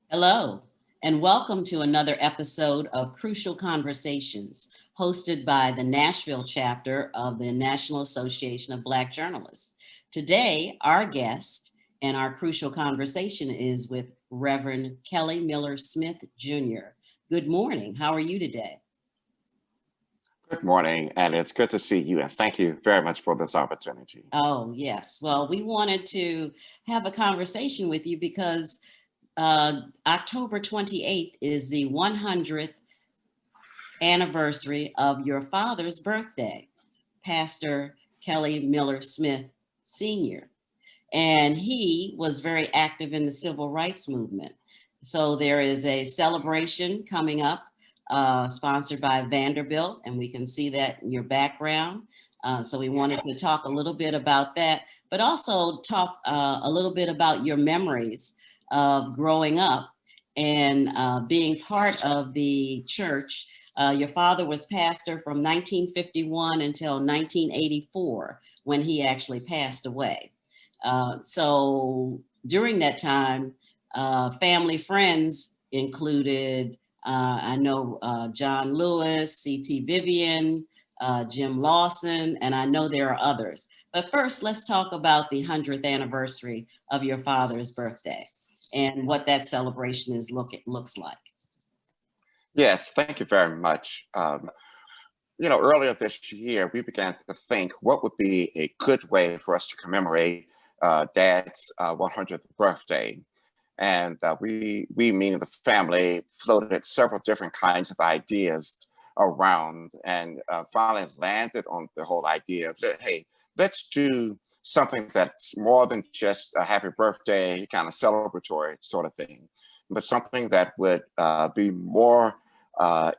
Hello, and welcome to another episode of Crucial Conversations, hosted by the Nashville Chapter of the National Association of Black Journalists. Today, our guest and our crucial conversation is with Reverend Kelly Smith Jr. Good morning. How are you today? Good morning, and it's good to see you, and thank you very much for this opportunity. Oh, yes. Well, we wanted to have a conversation with you because October 28th is the 100th anniversary of your father's birthday, Pastor Kelly Miller Smith Sr. And he was very active in the civil rights movement. So there is a celebration coming up, sponsored by Vanderbilt, and we can see that in your background. So we wanted to talk a little bit about that, but also talk a little bit about your memories of growing up and being part of the church. Your father was pastor from 1951 until 1984 when he actually passed away. So during that time, family friends included, I know John Lewis, C.T. Vivian, Jim Lawson, and I know there are others. But first, let's talk about the 100th anniversary of your father's birthday and what that celebration looks like. Yes, thank you very much. Earlier this year, we began to think what would be a good way for us to commemorate Dad's 100th birthday. And we, meaning the family, floated several different kinds of ideas around and finally landed on the whole idea of, hey, let's do something that's more than just a happy birthday, kind of celebratory sort of thing, but something that would be more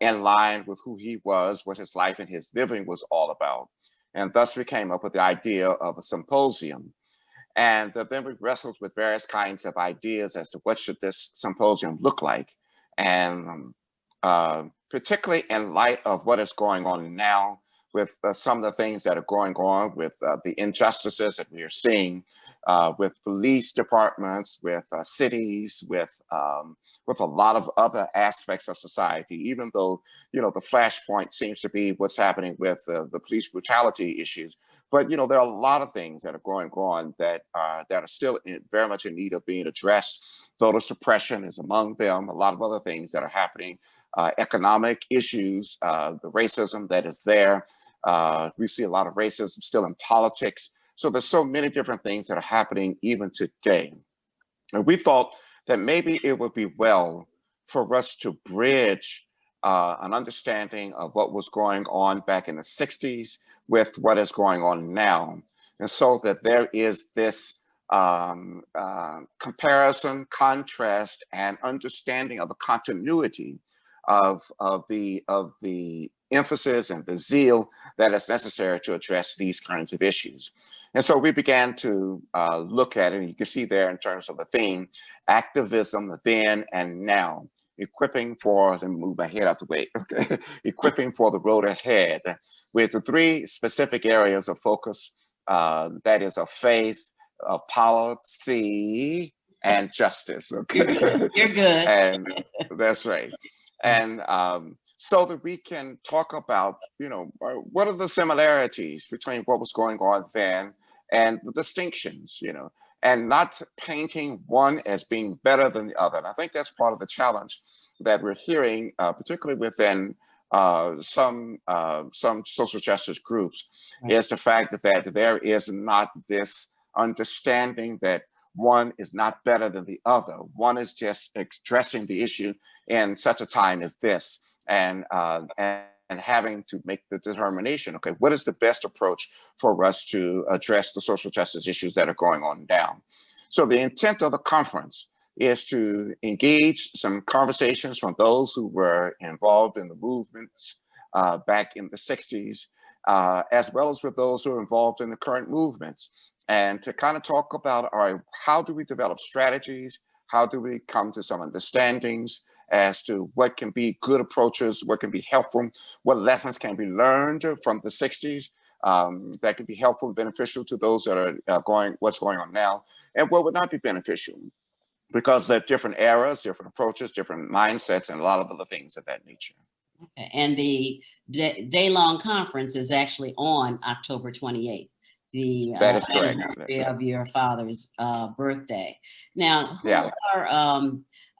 in line with who he was, what his life and his living was all about. And thus we came up with the idea of a symposium. And then we wrestled with various kinds of ideas as to what should this symposium look like. And particularly in light of what is going on now with some of the things that are going on with the injustices that we are seeing with police departments, with cities, with a lot of other aspects of society, even though, the flashpoint seems to be what's happening with the police brutality issues. But, there are a lot of things that are going on that are still very much in need of being addressed. Voter suppression is among them, a lot of other things that are happening, economic issues, the racism that is there. We see a lot of racism still in politics. So there's so many different things that are happening even today. And we thought that maybe it would be well for us to bridge an understanding of what was going on back in the 60s with what is going on now. And so that there is this comparison, contrast, and understanding of the continuity of the emphasis and the zeal that is necessary to address these kinds of issues. And so we began to look at it, and you can see there in terms of the theme, activism then and now, equipping for, let me move my head out the way, okay, equipping for the road ahead, with the three specific areas of focus, that is of faith, of policy, and justice. Okay, You're good. and that's right. And so that we can talk about, what are the similarities between what was going on then and the distinctions, and not painting one as being better than the other. And I think that's part of the challenge that we're hearing, particularly within some social justice groups, Right. is the fact that there is not this understanding that one is not better than the other. One is just addressing the issue in such a time as this, and having to make the determination, okay, what is the best approach for us to address the social justice issues that are going on now? So the intent of the conference is to engage some conversations from those who were involved in the movements back in the 60s, as well as with those who are involved in the current movements, and to kind of talk about, all right, how do we develop strategies? How do we come to some understandings as to what can be good approaches, what can be helpful, what lessons can be learned from the 60s that can be helpful and beneficial to those that are what's going on now, and what would not be beneficial. because there are different eras, different approaches, different mindsets, and a lot of other things of that nature. Okay. And the day-long conference is actually on October 28th, the That is correct. anniversary of your father's birthday. Now, who Yeah. are,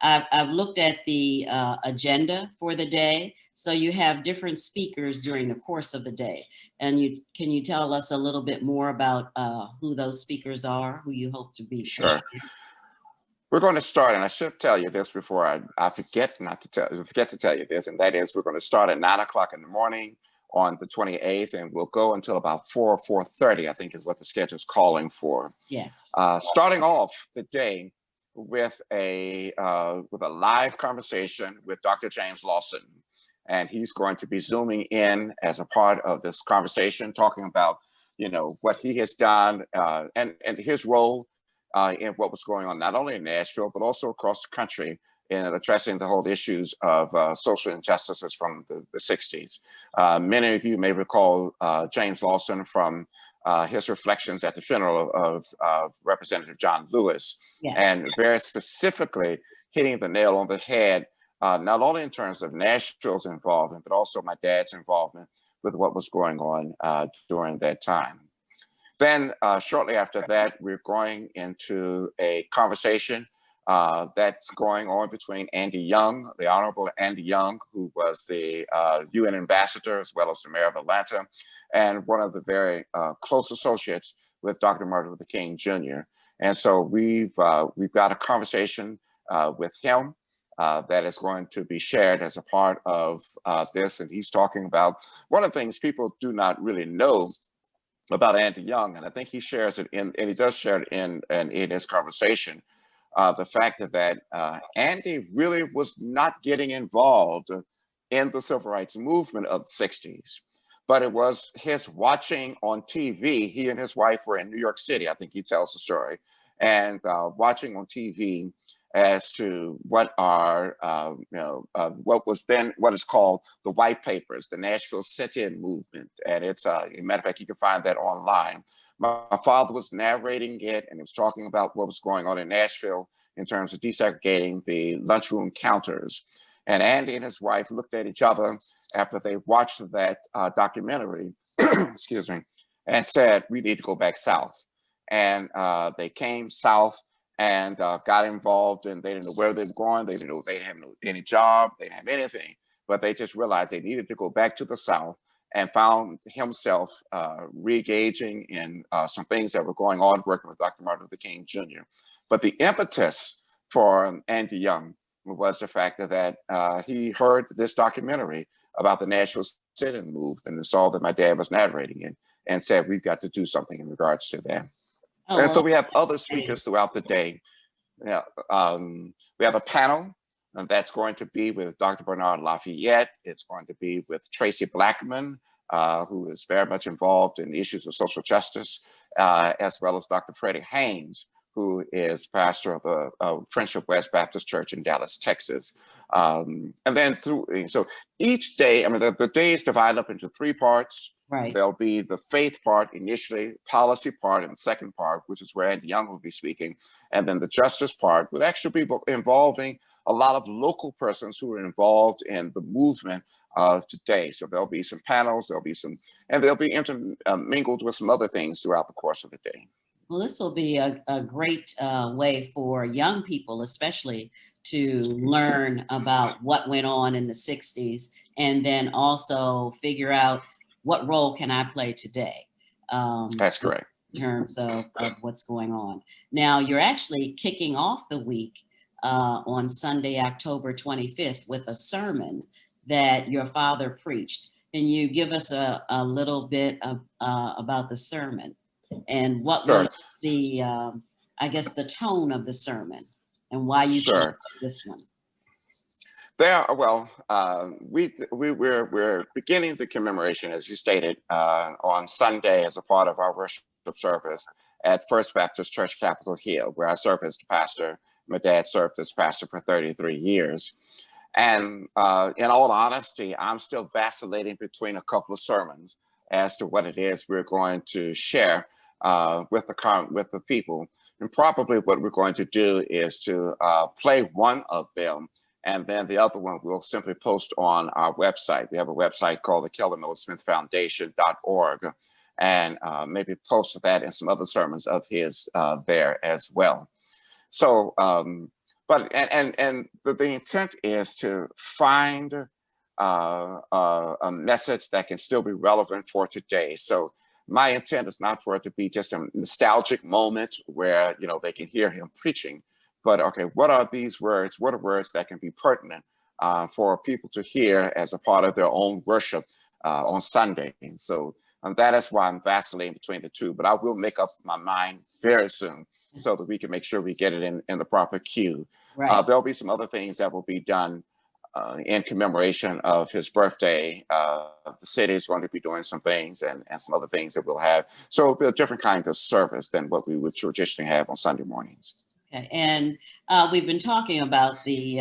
I've looked at the agenda for the day. So you have different speakers during the course of the day. And can you tell us a little bit more about who those speakers are, who you hope to be? Sure. We're going to start, and I should tell you this before I forget to tell you this, and that is we're going to start at 9 o'clock in the morning on the 28th, and we'll go until about 4:30, I think is what the schedule is calling for. Yes. Starting off the day with a live conversation with Dr. James Lawson, and he's going to be zooming in as a part of this conversation, talking about what he has done and his role in what was going on, not only in Nashville, but also across the country in addressing the whole issues of social injustices from the 60s. Many of you may recall James Lawson from his reflections at the funeral of Representative John Lewis, Yes. and very specifically hitting the nail on the head, not only in terms of Nashville's involvement, but also my dad's involvement with what was going on during that time. Then shortly after that, we're going into a conversation that's going on between Andy Young, the Honorable Andy Young, who was the UN ambassador as well as the mayor of Atlanta, and one of the very close associates with Dr. Martin Luther King Jr. And so we've got a conversation with him that is going to be shared as a part of this, and he's talking about one of the things people do not really know about Andy Young, and I think he shares it and he does share it in his conversation, the fact that Andy really was not getting involved in the civil rights movement of the 60s, but it was his watching on TV. He and his wife were in New York City, I think he tells the story, and watching on TV as to what are, what is called the white papers, the Nashville sit-in movement. And it's, as a matter of fact, you can find that online. My father was narrating it, and he was talking about what was going on in Nashville in terms of desegregating the lunchroom counters. And Andy and his wife looked at each other after they watched that documentary, excuse me, and said, we need to go back south. And they came south and got involved, and they didn't know where they were going. They didn't know, they didn't have any job, they didn't have anything, but they just realized they needed to go back to the South, and found himself re-engaging in some things that were going on, working with Dr. Martin Luther King Jr. But the impetus for Andy Young was the fact that he heard this documentary about the Nashville sit-in movement and saw that my dad was narrating it, and said, we've got to do something in regards to that. Oh, and so we have other speakers throughout the day. Yeah, we have a panel, and that's going to be with Dr. Bernard Lafayette. It's going to be with Tracy Blackman, who is very much involved in issues of social justice, as well as Dr. Freddie Haynes, who is pastor of the Friendship West Baptist Church in Dallas, Texas. And then so each day, I mean, the day is divided up into 3 parts. Right. There'll be the faith part initially, policy part, and the second part, which is where Andy Young will be speaking. And then the justice part would actually be involving a lot of local persons who are involved in the movement of today. So there'll be some panels, and they'll be intermingled with some other things throughout the course of the day. Well, this will be a great way for young people, especially, to learn about what went on in the 60s, and then also figure out what role can I play today. That's correct. In terms of what's going on. Now, you're actually kicking off the week on Sunday, October 25th, with a sermon that your father preached. Can you give us a little bit of, about the sermon? And what was the, I guess, the tone of the sermon, and why you chose this one? We're beginning the commemoration, as you stated, on Sunday as a part of our worship service at First Baptist Church, Capitol Hill, where I serve as the pastor. My dad served as pastor for 33 years. And in all honesty, I'm still vacillating between a couple of sermons as to what it is we're going to share with the people, And probably what we're going to do is to play one of them, and then the other one we'll simply post on our website. We have a website called the Kelly Miller Smith Foundation.org, and maybe post that and some other sermons of his there as well. So, but the intent is to find a message that can still be relevant for today. So my intent is not for it to be just a nostalgic moment where, you know, they can hear him preaching, but okay, what are these words? What are words that can be pertinent for people to hear as a part of their own worship on Sunday? And so that is why I'm vacillating between the two, but I will make up my mind very soon so that we can make sure we get it in the proper queue. Right. There'll be some other things that will be done in commemoration of his birthday. The city is going to be doing some things and some other things that we'll have. So it'll be a different kind of service than what we would traditionally have on Sunday mornings. Okay. And we've been talking about the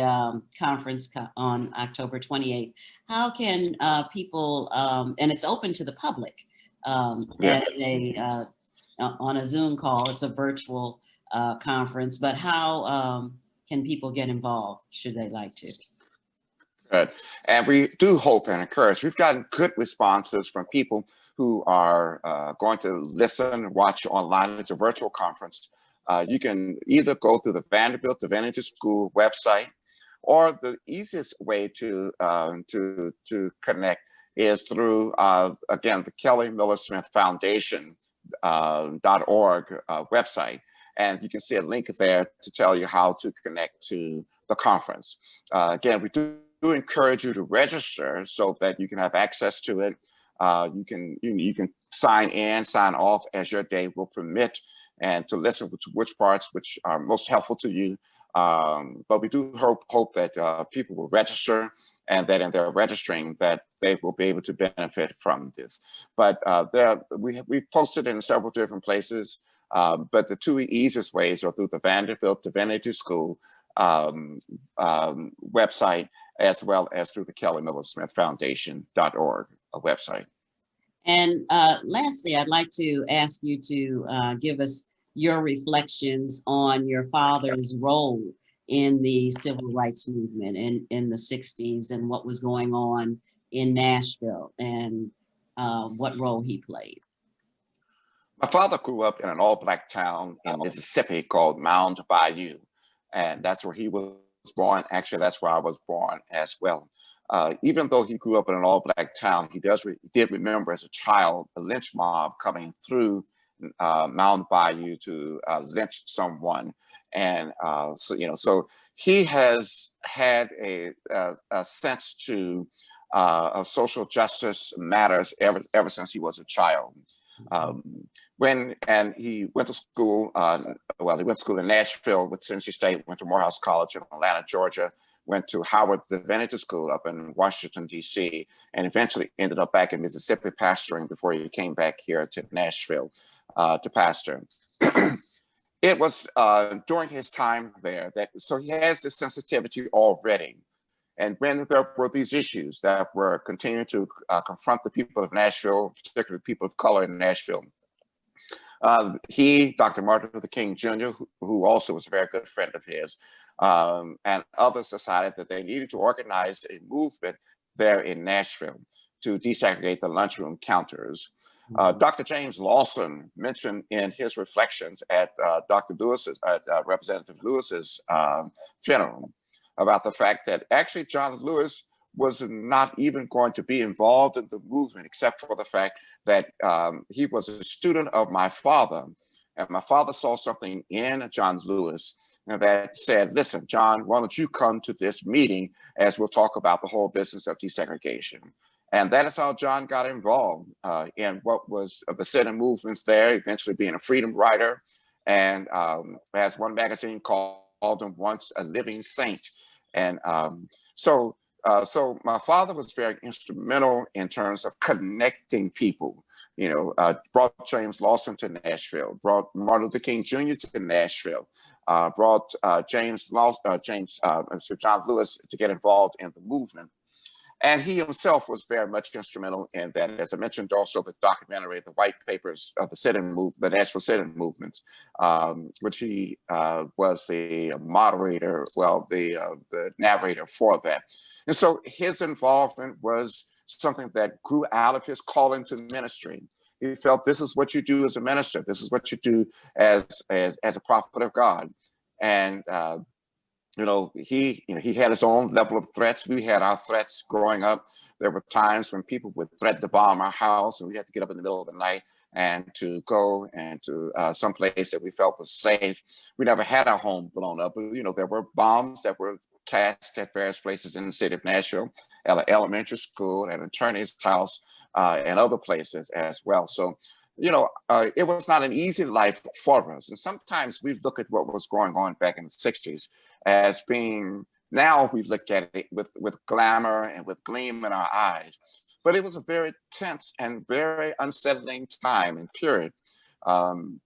conference on October 28th. How can people, and it's open to the public, Yes. on a Zoom call, it's a virtual conference, but how can people get involved should they like to? Good. And we do hope and encourage. We've gotten good responses from people who are going to listen and watch online. It's a virtual conference. You can either go through the Vanderbilt Divinity School website, or the easiest way to connect is through, again, the Kelly Miller Smith Foundation .org website. And you can see a link there to tell you how to connect to the conference. Again, we do encourage you to register so that you can have access to it. You can sign in, sign off as your day will permit, and to listen to which parts which are most helpful to you. But we do hope that people will register, and that in their registering that they will be able to benefit from this. But we've posted in several different places, but the two easiest ways are through the Vanderbilt Divinity School website, as well as through the Kelly Miller Smith Foundation.org website. And lastly, I'd like to ask you to give us your reflections on your father's role in the civil rights movement in the 60s, and what was going on in Nashville, and what role he played. My father grew up in an all-Black town in Mississippi called Mound Bayou, and that's where he was born. Actually, that's where I was born as well. Even though he grew up in an all-Black town, he did remember as a child a lynch mob coming through Mound Bayou to lynch someone, and so he has had a sense to of social justice matters ever since he was a child. He went to school, he went to school in Nashville with Tennessee State, went to Morehouse College in Atlanta, Georgia, went to Howard Divinity School up in Washington, D.C., and eventually ended up back in Mississippi pastoring before he came back here to Nashville to pastor. It was during his time there so he has this sensitivity already. And when there were these issues that were continuing to confront the people of Nashville, particularly people of color in Nashville, Dr. Martin Luther King Jr., who also was a very good friend of his, and others decided that they needed to organize a movement there in Nashville to desegregate the lunchroom counters. Dr. James Lawson mentioned in his reflections at Representative Lewis's funeral about the fact that actually John Lewis was not even going to be involved in the movement, except for the fact that he was a student of my father, and my father saw something in John Lewis that said, listen, John, why don't you come to this meeting as we'll talk about the whole business of desegregation. And that is how John got involved in what was the center movements there, eventually being a freedom writer, and as one magazine called him once, a living saint. And so my father was very instrumental in terms of connecting people, brought James Lawson to Nashville, brought Martin Luther King Jr. to Nashville, brought John Lewis to get involved in the movement. And he himself was very much instrumental in that. As I mentioned, also the documentary, the white papers of the sit-in movement, the Nashville sit-in movement, which he was the moderator, well, the narrator for that. And so his involvement was something that grew out of his calling to ministry. He felt this is what you do as a minister. This is what you do as a prophet of God. And he had his own level of threats. We had our threats growing up. There were times when people would threaten to bomb our house, and we had to get up in the middle of the night and to go and to some place that we felt was safe. We never had our home blown up, but there were bombs that were cast at various places in the city of Nashville, at an elementary school, at an attorney's house, and other places as well. So it was not an easy life for us. And sometimes we look at what was going on back in the 60s as being, now we look at it with glamour and with gleam in our eyes. But it was a very tense and very unsettling time and period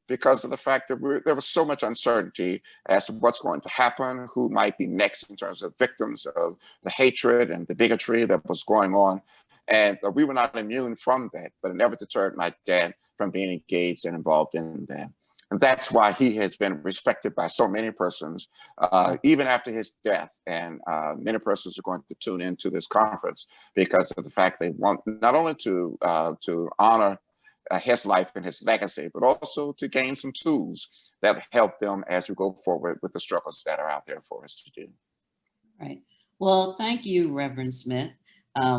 because of the fact that there was so much uncertainty as to what's going to happen, who might be next in terms of victims of the hatred and the bigotry that was going on. And we were not immune from that, but it never deterred my dad from being engaged and involved in that. And that's why he has been respected by so many persons, even after his death. And many persons are going to tune into this conference because of the fact they want not only to honor his life and his legacy, but also to gain some tools that help them as we go forward with the struggles that are out there for us to do. Right. Well, thank you, Reverend Smith.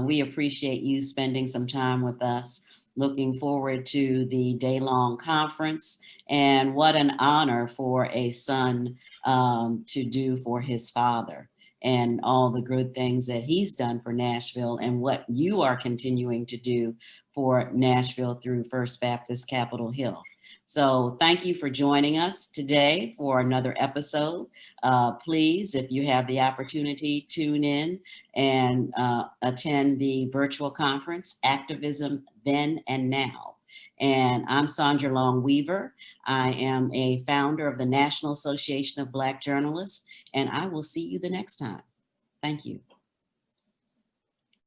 We appreciate you spending some time with us. Looking forward to the day-long conference, and what an honor for a son to do for his father, and all the good things that he's done for Nashville, and what you are continuing to do for Nashville through First Baptist Capitol Hill. So thank you for joining us today for another episode. Please, if you have the opportunity, tune in and attend the virtual conference, Activism Then and Now. And I'm Sandra Long Weaver. I am a founder of the National Association of Black Journalists, and I will see you the next time. Thank you.